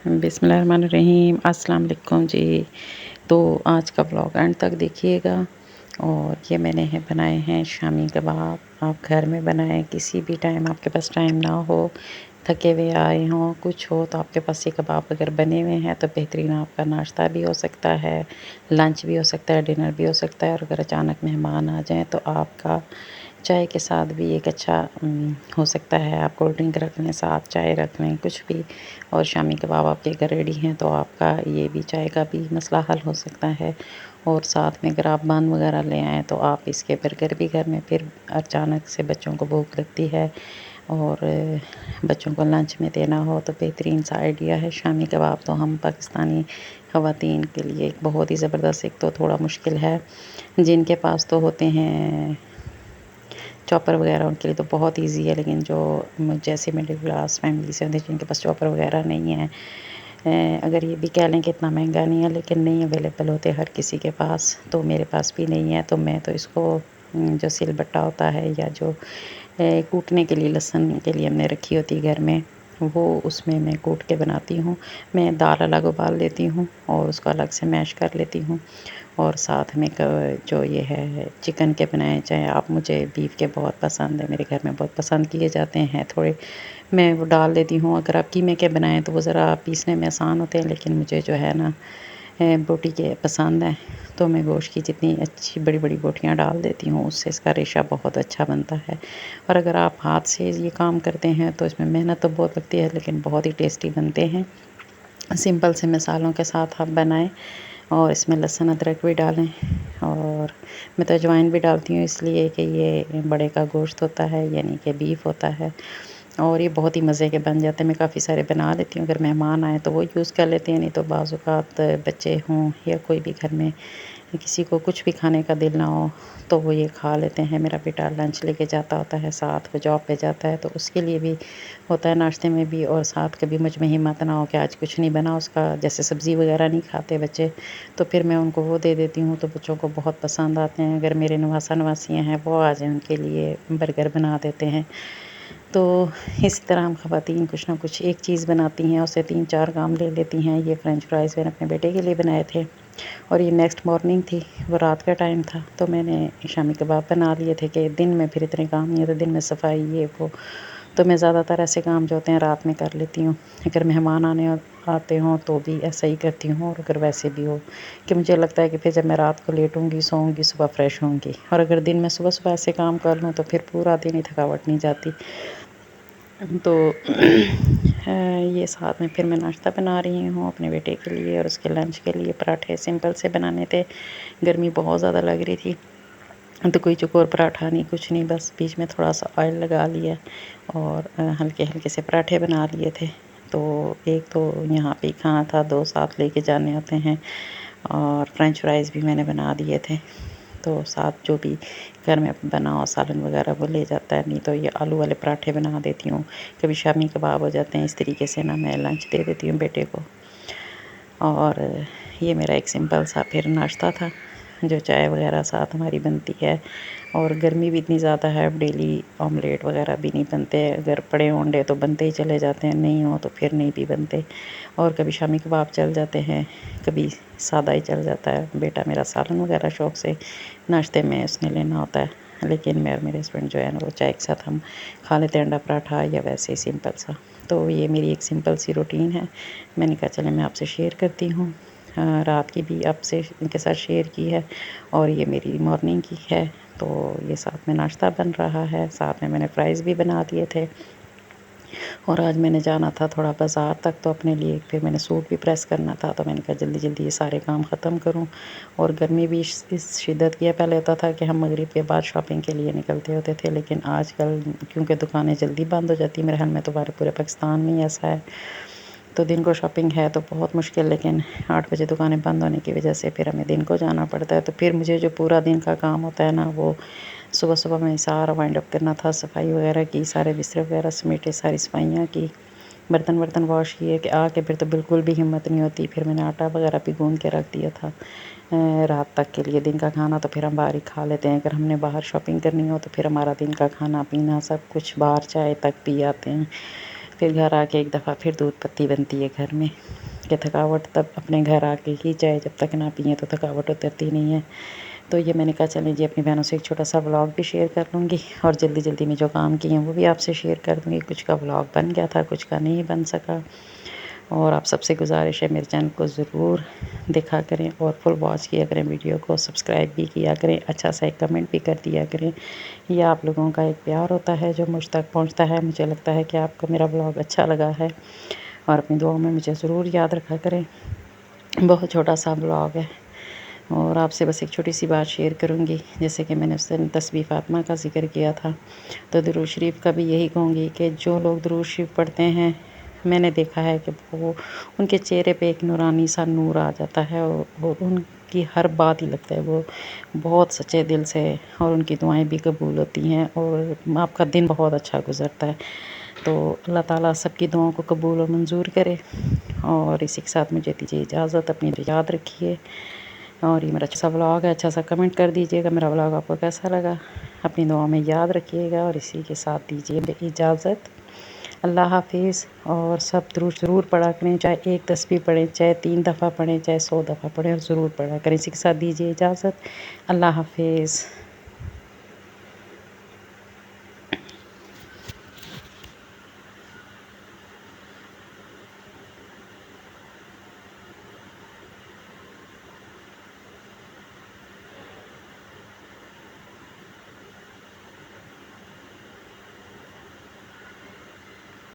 बिस्मिल्लाहिर्रहमानिर्रहीम अस्सलाम वालेकुम जी। तो आज का व्लॉग एंड तक देखिएगा। और ये मैंने बनाए हैं शामी कबाब। आप घर में बनाएं, किसी भी टाइम आपके पास टाइम ना हो, थके हुए आए हों, कुछ हो तो आपके पास ये कबाब अगर बने हुए हैं तो बेहतरीन आपका नाश्ता भी हो सकता है, लंच भी हो सकता है, डिनर भी हो सकता है। और अगर अचानक मेहमान आ जाएँ तो आपका चाय के साथ भी एक अच्छा हो सकता है। आप कोल्ड ड्रिंक रख लें, साथ चाय रख लें, कुछ भी। और शामी कबाब आपके घर रेडी हैं तो आपका ये भी चाय का भी मसला हल हो सकता है। और साथ में अगर आप बन वगैरह ले आएँ तो आप इसके बर्गर भी घर में, फिर अचानक से बच्चों को भूख लगती है और बच्चों को लंच में देना हो तो बेहतरीन सा आइडिया है शामी कबाब। तो हम पाकिस्तानी ख़वातीन के लिए एक बहुत ही ज़बरदस्त, एक तो थोड़ा मुश्किल है, जिनके पास तो होते हैं चॉपर वगैरह उनके लिए तो बहुत ईज़ी है, लेकिन जो जैसे मिडिल क्लास फैमिली से होते हैं जिनके पास चॉपर वगैरह नहीं है, अगर ये भी कह लें कि इतना महंगा नहीं है, लेकिन नहीं अवेलेबल होते हर किसी के पास, तो मेरे पास भी नहीं है। तो मैं तो इसको जो सिलबट्टा होता है या जो कूटने के लिए, लहसुन के लिए हमने रखी होती है घर में, वो उसमें मैं कूट के बनाती हूँ। मैं दाल अलग उबाल लेती हूँ और उसको अलग से मैश कर लेती हूँ। और साथ में जो ये है चिकन के बनाए, चाहे आप, मुझे बीफ के बहुत पसंद है, मेरे घर में बहुत पसंद किए जाते हैं थोड़े, मैं वो डाल देती हूँ। अगर आप कीमे के बनाएं तो वो ज़रा पीसने में आसान होते हैं, लेकिन मुझे जो है ना बोटी के पसंद है, तो मैं गोश्त की जितनी अच्छी बड़ी बड़ी बोटियाँ डाल देती हूँ, उससे इसका रेशा बहुत अच्छा बनता है। और अगर आप हाथ से ये काम करते हैं तो इसमें मेहनत तो बहुत लगती है, लेकिन बहुत ही टेस्टी बनते हैं। सिंपल से मसालों के साथ आप बनाएं और इसमें लहसुन अदरक भी डालें। और मैं तो अजवाइन भी डालती हूँ, इसलिए कि ये बड़े का गोश्त होता है, यानी कि बीफ होता है, और ये बहुत ही मज़े के बन जाते हैं। मैं काफ़ी सारे बना लेती हूँ, अगर मेहमान आए तो वो यूज़ कर लेते हैं, नहीं तो बाज़ औक़ात बच्चे हों या कोई भी घर में किसी को कुछ भी खाने का दिल ना हो तो वो ये खा लेते हैं। मेरा बेटा लंच लेके जाता होता है, साथ वो जॉब पे जाता है, तो उसके लिए भी होता है नाश्ते में भी। और साथ कभी मुझ में हिम्मत ना हो कि आज कुछ नहीं बना उसका, जैसे सब्ज़ी वगैरह नहीं खाते बच्चे, तो फिर मैं उनको वो दे देती हूँ, तो बच्चों को बहुत पसंद आते हैं। अगर मेरे नवासा नवासियाँ हैं वो आ जाएँ, उनके लिए बर्गर बना देते हैं। तो इस तरह हम ख़वातीन कुछ ना कुछ एक चीज़ बनाती हैं, उससे 3-4 काम ले लेती हैं। ये फ्रेंच फ्राइज़ मैंने अपने बेटे के लिए बनाए थे और ये नेक्स्ट मॉर्निंग थी, वो रात का टाइम था, तो मैंने शामी कबाब बना लिए थे कि दिन में फिर इतने काम नहीं होते, दिन में सफाई ये वो, तो मैं ज़्यादातर ऐसे काम जो होते हैं रात में कर लेती हूँ। अगर मेहमान आते हों तो भी ऐसा ही करती हूँ, और अगर वैसे भी हो कि मुझे लगता है कि फिर जब मैं रात को लेटूँगी, सोऊँगी, सुबह फ्रेश होंगी। और अगर दिन में सुबह-सुबह ऐसे काम कर लूँ तो फिर पूरा दिन ही थकावट नहीं जाती। तो ये साथ में फिर मैं नाश्ता बना रही हूँ अपने बेटे के लिए, और उसके लंच के लिए पराठे सिंपल से बनाने थे। गर्मी बहुत ज़्यादा लग रही थी, तो कोई चौकोर पराठा नहीं, कुछ नहीं, बस बीच में थोड़ा-सा ऑयल लगा लिया और हल्के-हल्के से पराठे बना लिए थे। तो एक तो यहाँ पे ही खाना था, 2 साथ लेके जाने होते हैं, और फ्रेंच फ्राइज़ भी मैंने बना दिए थे। तो साथ जो भी घर में बना हो सालन वगैरह वो ले जाता है, नहीं तो ये आलू वाले पराठे बना देती हूँ। कभी शामी कबाब हो जाते हैं, इस तरीके से ना मैं लंच दे देती हूँ बेटे को। और ये मेरा एक सिंपल सा फिर नाश्ता था, जो चाय वगैरह साथ हमारी बनती है। और गर्मी भी इतनी ज़्यादा है, अब डेली ऑमलेट वगैरह भी नहीं बनते, अगर पड़े हों अंडे तो बनते ही चले जाते हैं, नहीं हो तो फिर नहीं भी बनते। और कभी शामी कबाब चल जाते हैं, कभी सादा ही चल जाता है। बेटा मेरा सालन वगैरह शौक़ से नाश्ते में उसने लेना होता है, लेकिन मैं और मेरे हस्बैंड जो है ना वो चाय के साथ हम खा लेते हैं अंडा पराठा या वैसे ही सिंपल सा। तो ये मेरी एक सिंपल सी रूटीन है, मैंने कहा चलें मैं आपसे शेयर करती हूँ। रात की भी आपसे इनके साथ शेयर की है, और ये मेरी मॉर्निंग की है। तो ये साथ में नाश्ता बन रहा है, साथ में मैंने फ्राइज़ भी बना दिए थे। और आज मैंने जाना था थोड़ा बाज़ार तक, तो अपने लिए फिर मैंने सूट भी प्रेस करना था, तो मैंने कहा जल्दी-जल्दी ये सारे काम ख़त्म करूँ। और गर्मी भी इस शिद्दत की है, पहले होता था कि हम मगरिब के बाद शॉपिंग के लिए निकलते होते थे, लेकिन आजकल क्योंकि दुकानें जल्दी बंद हो जाती हैं, मेरे ख़्याल में तो हमारे पूरे पाकिस्तान में ही ऐसा है, तो दिन को शॉपिंग है तो बहुत मुश्किल, लेकिन 8 बजे दुकानें बंद होने की वजह से फिर हमें दिन को जाना पड़ता है। तो फिर मुझे जो पूरा दिन का काम होता है ना, वो सुबह-सुबह में सारा वाइंड अप करना था, सफाई वगैरह की, सारे बिस्तर वगैरह समेटे, सारी सफाइयाँ की, बर्तन वर्तन वॉश किए कि आके फिर तो बिल्कुल भी हिम्मत नहीं होती। फिर मैंने आटा वगैरह भी गूँध के रख दिया था रात तक के लिए। दिन का खाना तो फिर हम बाहर ही खा लेते हैं, अगर हमने बाहर शॉपिंग करनी हो तो फिर हमारा दिन का खाना पीना सब कुछ बाहर चाय तक पी आते हैं। फिर घर आके एक दफ़ा फिर दूध पत्ती बनती है घर में कि थकावट तब अपने घर आके ही चाय जब तक ना पिए तो थकावट उतरती नहीं है। तो ये मैंने कहा चलें जी अपनी बहनों से एक छोटा सा व्लॉग भी शेयर कर लूँगी और जल्दी जल्दी में जो काम किए हैं वो भी आपसे शेयर कर दूँगी। कुछ का व्लॉग बन गया था, कुछ का नहीं बन सका। और आप सबसे गुजारिश है मेरे चैनल को ज़रूर देखा करें और फुल वॉच किया करें वीडियो को, सब्सक्राइब भी किया करें, अच्छा सा एक कमेंट भी कर दिया करें। ये आप लोगों का एक प्यार होता है जो मुझ तक पहुंचता है। मुझे लगता है कि आपको मेरा व्लॉग अच्छा लगा है और अपनी दुआओं में मुझे ज़रूर याद रखा करें। बहुत छोटा सा व्लॉग है और आपसे बस एक छोटी सी बात शेयर करूँगी। जैसे कि मैंने उस दिन तस्बीह फ़ातिमा का ज़िक्र किया था, तो दुरूद शरीफ का भी यही कहूँगी कि जो लोग दुरूद शरीफ पढ़ते हैं, मैंने देखा है कि वो उनके चेहरे पे एक नूरानी सा नूर आ जाता है और उनकी हर बात ही लगता है वो बहुत सच्चे दिल से, और उनकी दुआएं भी कबूल होती हैं और आपका दिन बहुत अच्छा गुजरता है। तो अल्लाह ताला सबकी दुआओं को कबूल और मंजूर करे। और इसी के साथ मुझे दीजिए इजाज़त। अपनी याद रखिए और ये मेरा अच्छा सा व्लॉग है, अच्छा सा कमेंट कर दीजिएगा मेरा व्लॉग आपको कैसा लगा। अपनी दुआ में याद रखिएगा और इसी के साथ दीजिए इजाज़त। अल्लाह हाफिज़। और सब दुरूद ज़रूर पढ़ा करें, चाहे एक तस्बीह पढ़ें, चाहे 3 दफ़ा पढ़ें, चाहे 100 दफ़ा पढ़ें, और ज़रूर पढ़ा करें। इसी के साथ दीजिए इजाज़त। अल्लाह हाफिज़।